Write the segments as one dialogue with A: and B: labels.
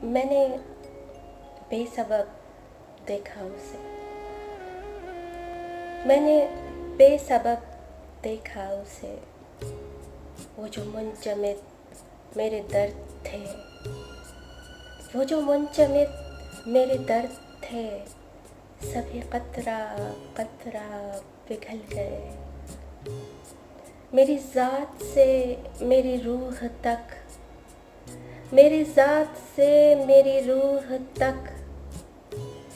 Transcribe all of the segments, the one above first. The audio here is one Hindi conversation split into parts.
A: मैंने बेसबब देखा उसे, मैंने बेसबब देखा उसे। वो जो मुंजमद मेरे दर्द थे, वो जो मुंजमद मेरे दर्द थे, सभी कतरा कतरा पिघल गए। मेरी ज़ात से मेरी रूह तक, मेरी ज़ात से मेरी रूह तक,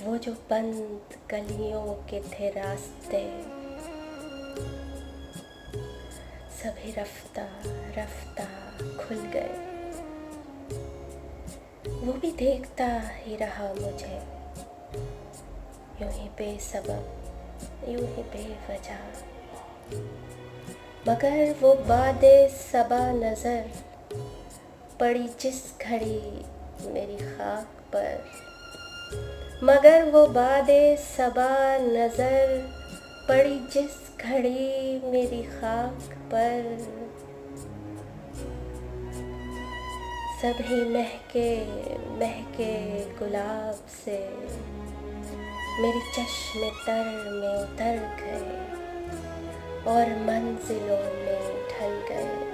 A: वो जो बंद गलियों के थे रास्ते, सभी रफ्ता रफ्ता खुल गए। वो भी देखता ही रहा मुझे, यूं ही बेसबब, यूं ही बेवजह। मगर वो बादे सबा नज़र पड़ी जिस घड़ी मेरी खाक पर, मगर वो बादे सबा नज़र पड़ी जिस घड़ी मेरी खाक पर, सभी महके महके गुलाब से मेरे चश्मे तर में उतर गए और मंजिलों में ढल गए।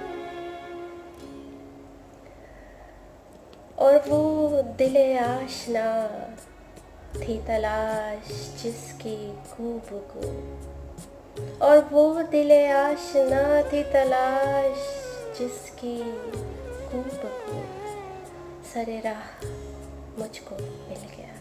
A: और वो दिले आशना थी तलाश जिसकी गूबगू, और वो दिले आशना थी तलाश जिसकी गूबगू, सरे राह मुझको मिल गया।